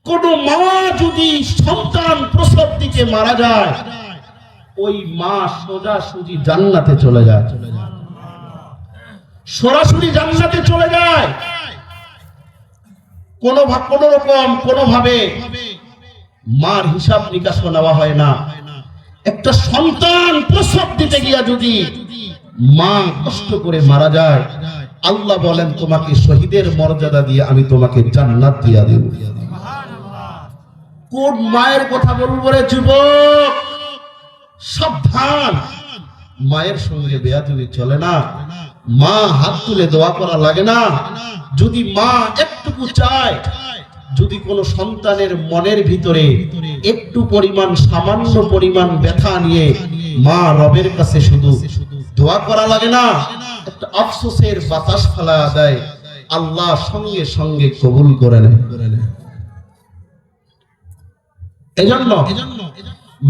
কোন মা যদি সন্তান প্রসব দিতে মারা যায়, ওই মা সোজাসুজি জান্নাতে চলে যায়, সরাসরি জান্নাতে চলে যায়। কোন রকম কোনভাবে মার হিসাব নিকাশ নেওয়া হয় না। একটা সন্তান প্রসব দিতে গিয়া যদি মা কষ্ট করে মারা যায়, আল্লাহ বলেন তোমাকে শহীদের মর্যাদা দিয়ে আমি তোমাকে জান্নাত দিয়া দেব। কোন মায়ের কথা বলবো রে যুবক, সাবধান। মায়ের সঙ্গে বেয়াদবি চলে না। মা হাত তুলে দোয়া করা লাগে না। যদি মা একটুকু চায়, যদি কোনো সন্তানের মনের ভিতরে একটু পরিমাণ, সামান্য পরিমাণ ব্যথা নিয়ে মা রবের কাছে শুধু দোয়া করা লাগে না, একটা আফসোসের বাতাস ফেলা দেয়, আল্লাহ সঙ্গে সঙ্গে কবুল করে নেয়। এজন্য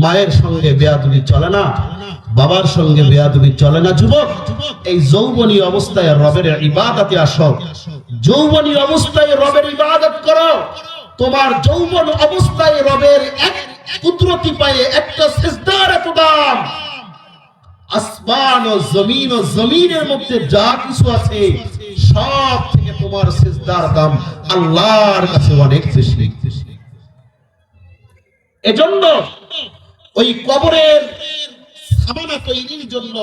মায়ের সঙ্গে বেয়াদবি চলে না, বাবার সঙ্গে বেয়াদবি চলে না। যুবক, এই যৌবনী অবস্থায় রবের ইবাদতে আসো। যৌবনী অবস্থায় রবের ইবাদত করো। তোমার যৌবন অবস্থায় রবের এক কুদরতি পায়ে একটা সিজদার এত দাম। আসমান ও জমিনের মধ্যে যা কিছু আছে সব থেকে তোমার সিজদার দাম আল্লাহর কাছে অনেক বেশি। এজন্য ওই কবরের সামানা তৈরির জন্য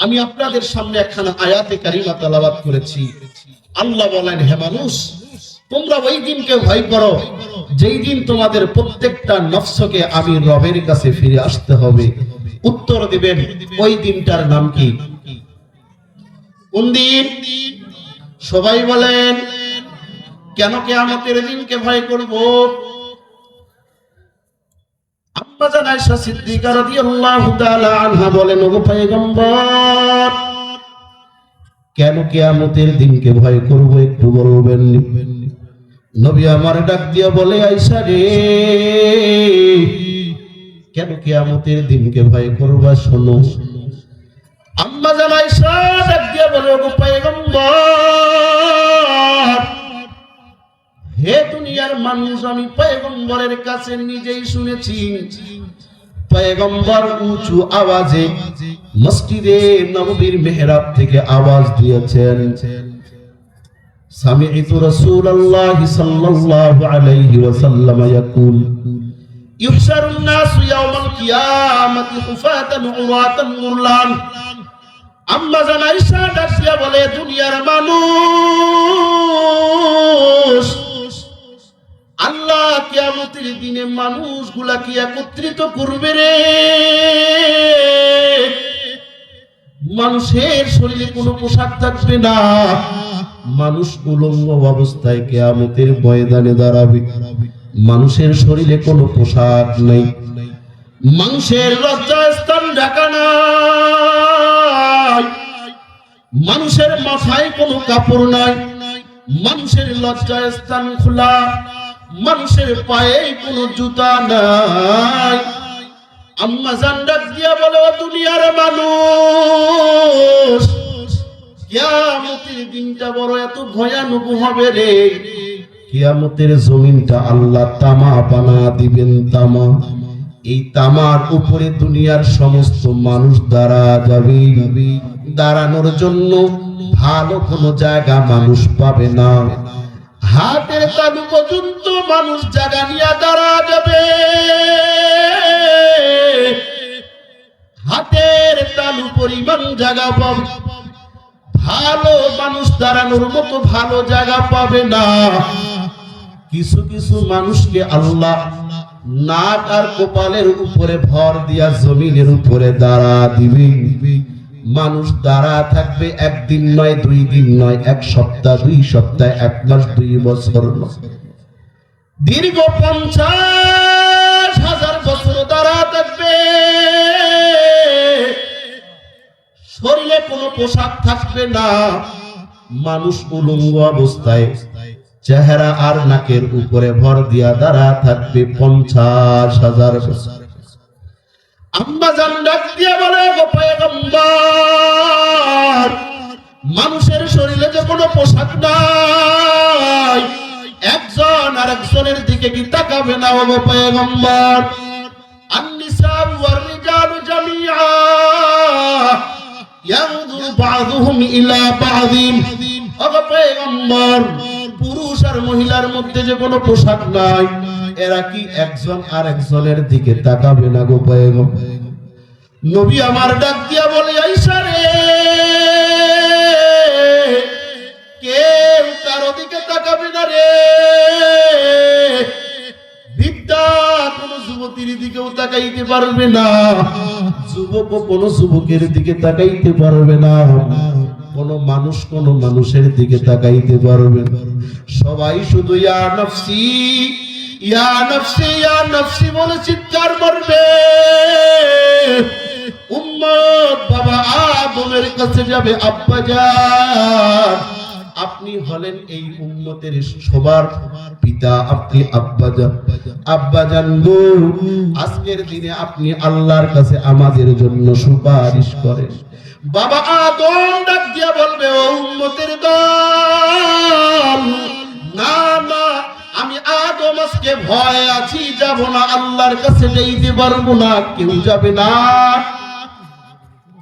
আমি আপনাদের সামনে একখানা আয়াতে কারিমা তেলাওয়াত করেছি। আল্লাহ বলেন, হে মানুষ, তোমরা ওই দিনকে ভয় করো যেই দিন তোমাদের প্রত্যেকটা নফসকে আমি রবের কাছে ফিরে আসতে হবে। উত্তর দিবেন, ওই দিনটার নাম কি? কোন দিন? সবাই বলেন, কেন কিয়ামতের দিনকে ভয় করব? আম্মা জান আয়েশা সিদ্দিকা রাদিয়াল্লাহু তাআলা আনহা বলেন, ওগো পয়গম্বর, কেন কিয়ামতের দিনকে ভয় করব একটু বলবেন? নবী আমার ডাক দিয়া বলে, আয়েশা রে, কেন কিয়ামতের দিনকে ভয় করবা শোনো। আম্মা জান আয়েশা ডাক দিয়া বলে, ওগো পয়গম্বর, হে দুনিয়ার মানুষ, আমি পয়গম্বরের কাছে নিজেই শুনেছি পয়গম্বর উঁচু আওয়াজে মসজিদে নববীর মেহরাব থেকে আওয়াজ দিয়েছেন, সামি'তু রাসূলুল্লাহ সাল্লাল্লাহু আলাইহি ওয়াসাল্লাম ইয়াকুল, ইহশারুন নাসু ইয়াওমাল কিয়ামাতি হুফাতান উরাতান গুরলান। আম্মা জান আয়েশা ডাক দিয়া বলে, দুনিয়ার মানুষ, আল্লাহ কিয়ামতের দিনে মানুষগুলাকে একত্রিত করবে রে। মানুষের শরীরে কোনো পোশাক থাকবে না, মানুষ উলঙ্গ অবস্থায় কিয়ামতের ময়দানে দাঁড়াবে। মানুষের শরীরে কোনো পোশাক নেই, মানুষের লজ্জাস্থান ঢাকা নাই, মানুষের মাথায় কোনো কাপড় নাই, মানুষের লজ্জাস্থান খোলা, মানুষের পায়ে কোনো জুতা নাই। আম্মা জান ডাক দিয়া বলে, ও দুনিয়ার মানুষ, কিয়ামতের দিনটা বড় এত ভয়ানক হবে রে। কিয়ামতের জমিনটা আল্লাহ তামা বানা দিবেন, তামা। এই তামার উপরে দুনিয়ার সমস্ত মানুষ দাঁড়া যাবে। দাঁড়ানোর জন্য ভালো কোনো জায়গা মানুষ পাবে না। হাতের তালু পর্যন্ত মানুষ জায়গা নিয়ে দাঁড়া যাবে। হাতের তালু পরিমাণ জায়গা পাবে, ভালো মানুষ দাঁড়ানোর মতো ভালো জায়গা পাবে না। কিছু কিছু মানুষকে আল্লাহ নাক আর কপালের উপরে ভর দিয়া জমিনের উপরে দাঁড়া দিবে। মানুষ দাঁড়া থাকবে, একদিন নয়, 2 দিন নয়, 1 সপ্তাহ, 2 সপ্তাহ, 1 মাস, 2 বছর, দীর্ঘ 50,000 বছর দাঁড়া থাকবে। শরীরে কোনো পোশাক থাকবে না, মানুষ উলঙ্গ অবস্থায় চেহারা আর নাকের উপরে ভর দিয়া দাঁড়া থাকবে 50,000 বছর। আম্মা জান ডাক দিয়া বলে, গো পয়গম্বর, মানুষের শরীরে যে কোনো পোশাক নাই, একজন আরেকজনের দিকে কি তাকাবে না ও পয়গম্বর? আন-নিসা ওয়ার রিজালু জামিআ ইয়ানজুরু বা'দুহুম ইলা বা'দিন। ও পয়গম্বর, পুরুষ আর মহিলার মধ্যে যে কোনো পোশাক নাই, এরা কি একজন আরেকজনের দিকে তাকাবে না গো পয়গম্বর? নবী আমার ডাক দিয়া বলে, আয়েশা রে, কেউ কারো দিকে তাকাবে না রে। বিদ্যা কোন যুবতীর দিকেও তাকাইতে পারবে না, যুবক কোন যুবকের দিকে তাকাইতে পারবে না, কোন মানুষ কোন মানুষের দিকে তাকাইতে পারবে না। সবাই শুধু ইয়া নফসি ইয়া নফসি ইয়া নফসি বলে চিৎকার করবে। উম্মত বাবা আদমের কাছে যাবে, আব্বা জান, আপনি হলেন এই উম্মতের সবার পিতা, আপনি আব্বাজান। আব্বাজান গো, আজকের দিনে আপনি আল্লাহর কাছে আমাদের জন্য সুপারিশ করেন। বাবা আদম ডাক দিয়া বলবে, ও উম্মতের দল, না না, আমি আদম আজকে ভয় আছি, যাব না, আল্লাহর কাছে যাইতে পারবো না, কেউ যাবে না,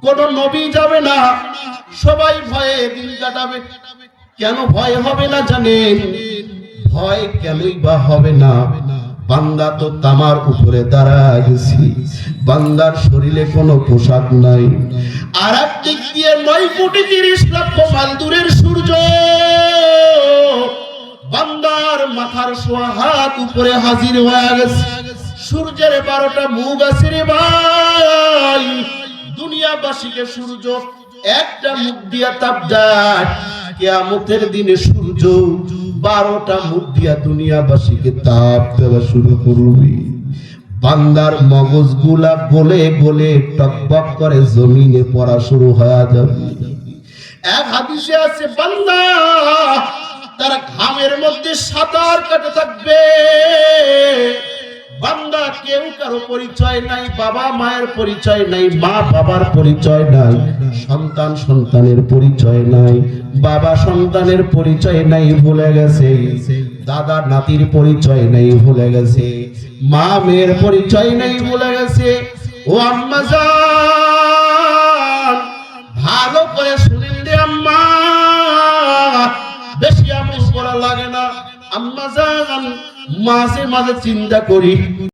কোন নবী যাবে না, সবাই ভয়ে দিন কাটাবে। কেন ভয় হবে না জানেন? ভয় কেনই বা হবে না? বান্দা তো তামার উপরে দাঁড়ায় গেছি, বান্দার শরীরে কোনো পোশাক নাই, আর একদিক দিয়ে 9 কোটি 30 লক্ষ মাইল দূরের সূর্য বান্দার মাথার সোয়া হাত উপরে হাজির হয়ে গেছে। সূর্যের 12টা মুখ আছে রে ভাই, দুনিয়াবাসীকে সূর্য একটা মুখ দিয়া তাপ দেয়, কিয়ামতের দিনে সূর্য 12টা মুখ দিয়া দুনিয়াবাসীকে তাপ দেওয়া শুরু করবে। বান্দার মগজগুলা গলে গলে টকবক করে জমিনে পড়া শুরু হয়ে যাবে। এক হাদিসে আছে, বান্দা তারা ঘামের মধ্যে সাঁতার কাটে থাকবে। বান্দা কেউ কারো পরিচয় নাই, বাবা মায়ের পরিচয় নাই, মা বাবার পরিচয় নাই, সন্তান সন্তানের পরিচয় নাই, বাবা সন্তানের পরিচয় নাই, ভুলে গেছে, দাদা নাতির পরিচয় নাই, ভুলে গেছে, মা মেয়ের পরিচয় নাই, ভুলে গেছে। ও আম্মা জান, ভালো করে শুনেন রে আম্মা, বেশি আমল করা লাগে না। আম্মা জান, মাঝে মাঝে চিন্তা করি